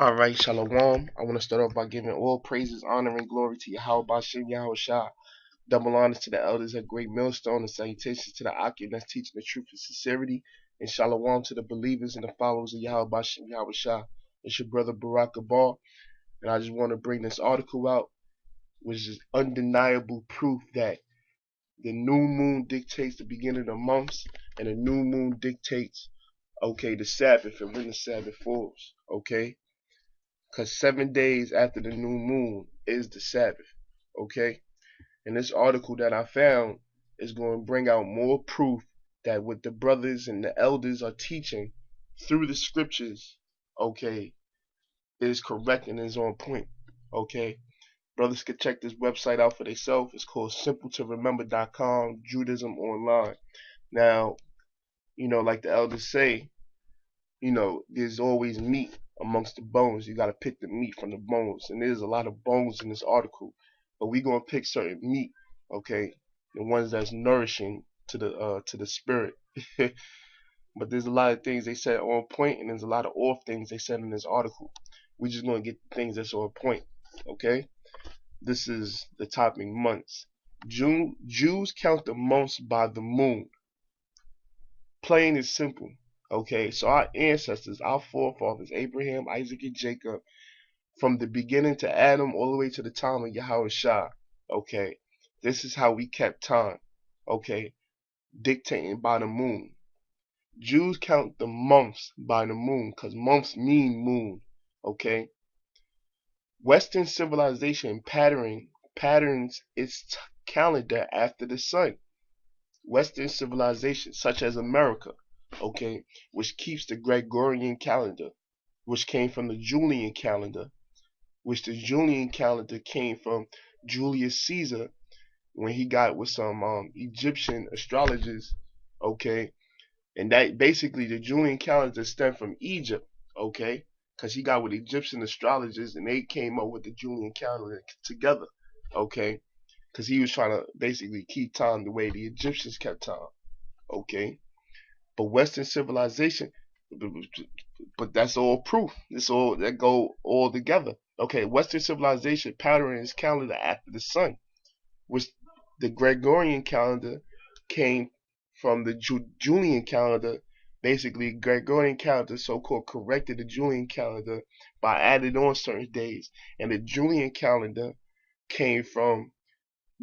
Alright, Shalom. I want to start off by giving all praises, honor, and glory to Yahweh Bashem, Yahweh Shah. Double honors to the elders at Great Millstone, and salutations to the Akim that's teaching the truth and sincerity. And Shalom to the believers and the followers of Yahweh Bashem, Yahweh Shah. It's your brother Barak Abal, and I just want to bring this article out, which is undeniable proof that the new moon dictates the beginning of the months, and the new moon dictates, the Sabbath and when the Sabbath falls, okay? Because 7 days after the new moon is the Sabbath. Okay? And this article that I found is going to bring out more proof that what the brothers and the elders are teaching through the scriptures, okay, is correct and is on point. Okay? Brothers could check this website out for themselves. It's called simpletoremember.com, Judaism Online. Now, like the elders say, there's always meat amongst the bones. You got to pick the meat from the bones, and there's a lot of bones in this article, but we're gonna pick certain meat, okay, the ones that's nourishing to the spirit. But there's a lot of things they said on point, and there's a lot of off things they said in this article. We're just gonna get the things that's on point, okay? This is the topic: months. Jews count the months by the moon. Plain and simple. Okay, so our ancestors, our forefathers, Abraham, Isaac, and Jacob, from the beginning to Adam all the way to the time of Yahweh Shah, okay, this is how we kept time, okay, dictating by the moon. Jews count the months by the moon because months mean moon, okay. Western civilization patterns its calendar after the sun. Western civilization, such as America, okay, which keeps the Gregorian calendar, which came from the Julian calendar, which the Julian calendar came from Julius Caesar when he got with some Egyptian astrologers, okay, and that basically the Julian calendar stemmed from Egypt, okay, because he got with Egyptian astrologers and they came up with the Julian calendar together, okay, because he was trying to basically keep time the way the Egyptians kept time, okay. But Western civilization, but that's all proof. It's all that go all together. Okay, Western civilization pattern its calendar after the sun, which the Gregorian calendar came from the Julian calendar. Basically, Gregorian calendar so-called corrected the Julian calendar by adding on certain days, and the Julian calendar came from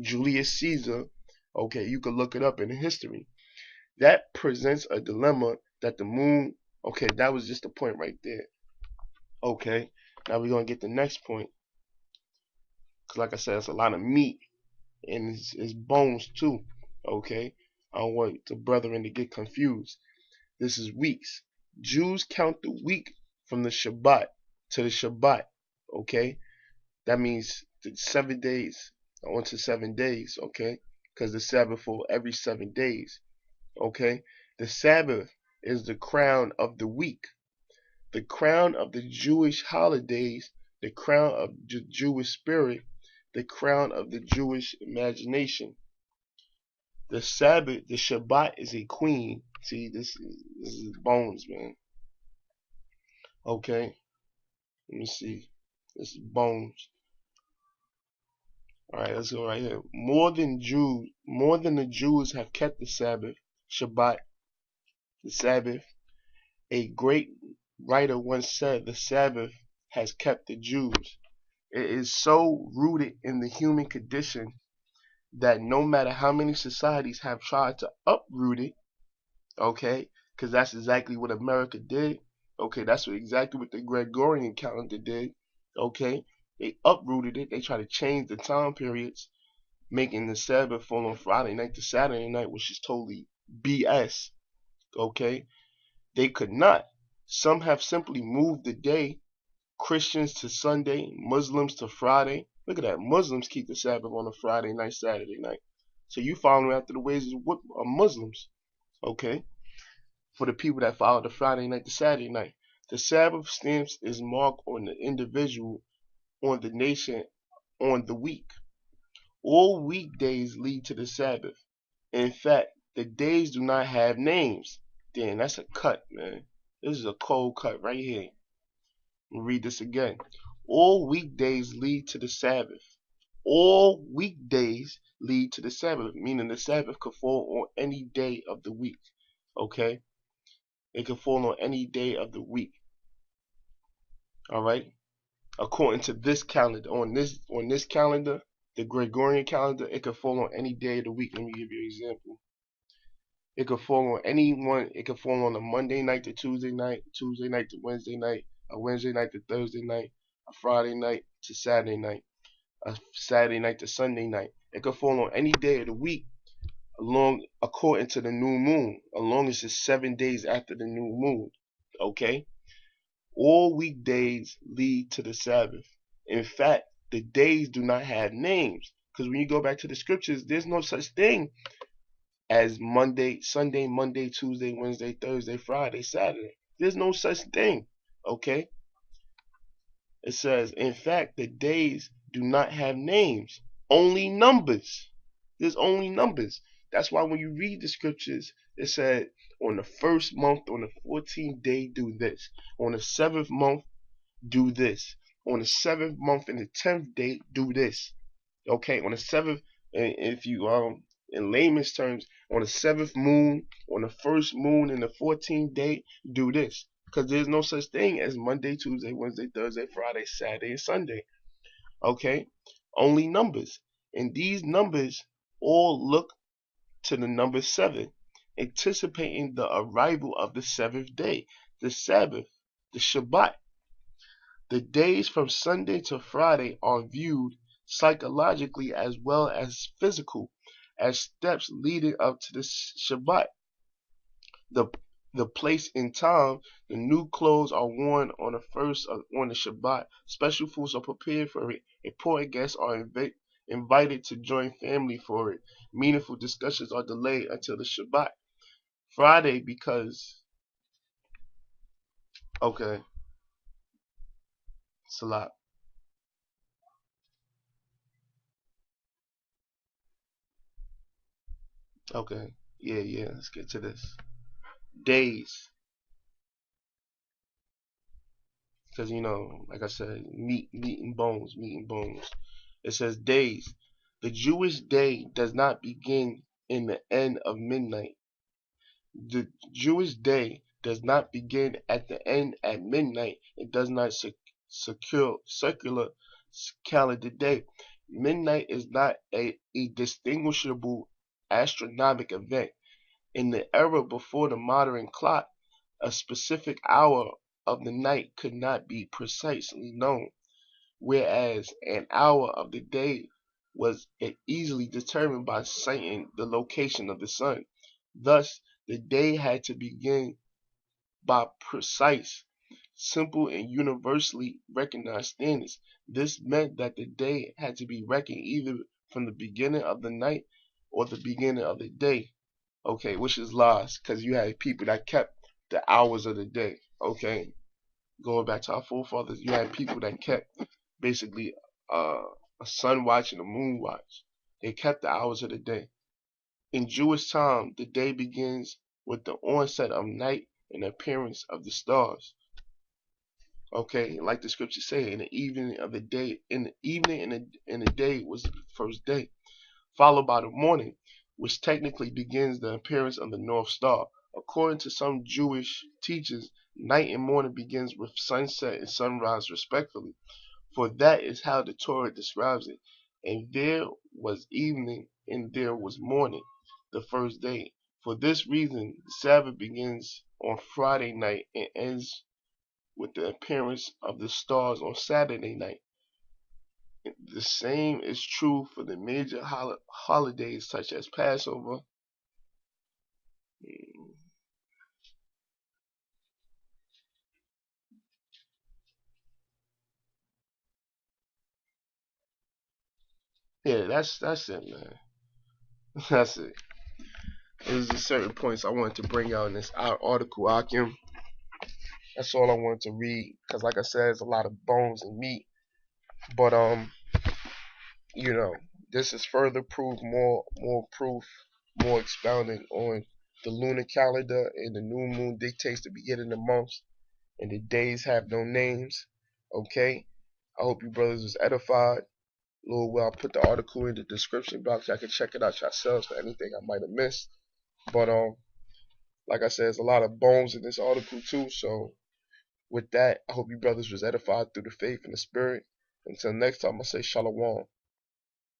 Julius Caesar. Okay, you can look it up in the history. That presents a dilemma that the moon, okay, that was just a point right there. Okay, now we're going to get the next point. Because like I said, it's a lot of meat and it's bones too. Okay, I don't want the brethren to get confused. This is weeks. Jews count the week from the Shabbat to the Shabbat. Okay, that means the 7 days onto 7 days. Okay, because the Sabbath for every 7 days. Okay, the Sabbath is the crown of the week, the crown of the Jewish holidays, the crown of the Jewish spirit, the crown of the Jewish imagination. The Sabbath, the Shabbat is a queen. See, this is bones, man. Okay, let me see. This is bones. All right, let's go right here. More than the Jews have kept the Sabbath, Shabbat, the Sabbath. A great writer once said the Sabbath has kept the Jews. It is so rooted in the human condition that no matter how many societies have tried to uproot it, okay, because that's exactly what America did, okay, that's exactly what the Gregorian calendar did, okay, they uprooted it, they tried to change the time periods, making the Sabbath fall on Friday night to Saturday night, which is totally BS, okay. They could not. Some have simply moved the day, Christians to Sunday, Muslims to Friday. Look at that. Muslims keep the Sabbath on a Friday night, Saturday night. So you follow after the ways of Muslims. Okay? For the people that follow the Friday night to Saturday night. The Sabbath stamps is marked on the individual, on the nation, on the week. All weekdays lead to the Sabbath. In fact, the days do not have names. Damn, that's a cut, man. This is a cold cut right here. Read this again. All weekdays lead to the Sabbath. All weekdays lead to the Sabbath, meaning the Sabbath could fall on any day of the week. Okay? It could fall on any day of the week. Alright? According to this calendar, on this calendar, the Gregorian calendar, it could fall on any day of the week. Let me give you an example. It could fall on any one. It could fall on a Monday night to Tuesday night to Wednesday night, a Wednesday night to Thursday night, a Friday night to Saturday night, a Saturday night to Sunday night. It could fall on any day of the week, according to the new moon, as long as it's 7 days after the new moon. Okay? All weekdays lead to the Sabbath. In fact, the days do not have names. Because when you go back to the scriptures, there's no such thing as Monday, Sunday, Monday, Tuesday, Wednesday, Thursday, Friday, Saturday. There's no such thing. Okay? It says, in fact, the days do not have names, only numbers. There's only numbers. That's why when you read the scriptures, it said, on the first month, on the 14th day, do this. On the 7th month, do this. On the 7th month and the 10th day, do this. Okay, on the 7th, if you in layman's terms, on the 7th moon, on the first moon and the 14th day, do this. Because there's no such thing as Monday, Tuesday, Wednesday, Thursday, Friday, Saturday, and Sunday. Okay, only numbers. And these numbers all look to the number 7, anticipating the arrival of the 7th day, the Sabbath, the Shabbat. The days from Sunday to Friday are viewed psychologically as well as physical, as steps leading up to the Shabbat. The place and time, the new clothes are worn on the first on the Shabbat. Special foods are prepared for it. Important guests are invited to join family for it. Meaningful discussions are delayed until the Shabbat. Friday because okay, Salat. Okay, yeah. Let's get to this. Days, because like I said, meat and bones, meat and bones. It says days. The Jewish day does not begin in the end of midnight. The Jewish day does not begin at the end at midnight. It does not circular calendar day. Midnight is not a distinguishable astronomical event. In the era before the modern clock, a specific hour of the night could not be precisely known, whereas an hour of the day was easily determined by citing the location of the sun. Thus, the day had to begin by precise, simple, and universally recognized standards. This meant that the day had to be reckoned either from the beginning of the night or the beginning of the day. Okay, which is lies, because you had people that kept the hours of the day. Okay, going back to our forefathers, you had people that kept basically a sun watch and a moon watch. They kept the hours of the day. In Jewish time, the day begins with the onset of night and the appearance of the stars. Okay, like the scriptures say, in the evening of the day, in the evening and the day was the first day, followed by the morning, which technically begins the appearance of the North Star. According to some Jewish teachers, night and morning begins with sunset and sunrise respectively, for that is how the Torah describes it. And there was evening and there was morning, the first day. For this reason, the Sabbath begins on Friday night and ends with the appearance of the stars on Saturday night. The same is true for the major holidays such as Passover. Yeah, that's it, man. That's it. There's just certain points I wanted to bring out in this article, Akim. That's all I wanted to read, because like I said, there's a lot of bones and meat. But you know, this is further proof, more proof, more expounding on the lunar calendar, and the new moon dictates the beginning of the months, and the days have no names. Okay? I hope you brothers was edified. Lord, well, I'll put the article in the description box. Y'all can check it out yourselves for anything I might have missed. But like I said, there's a lot of bones in this article too. So with that, I hope you brothers was edified through the faith and the spirit. Until next time, I say shalom.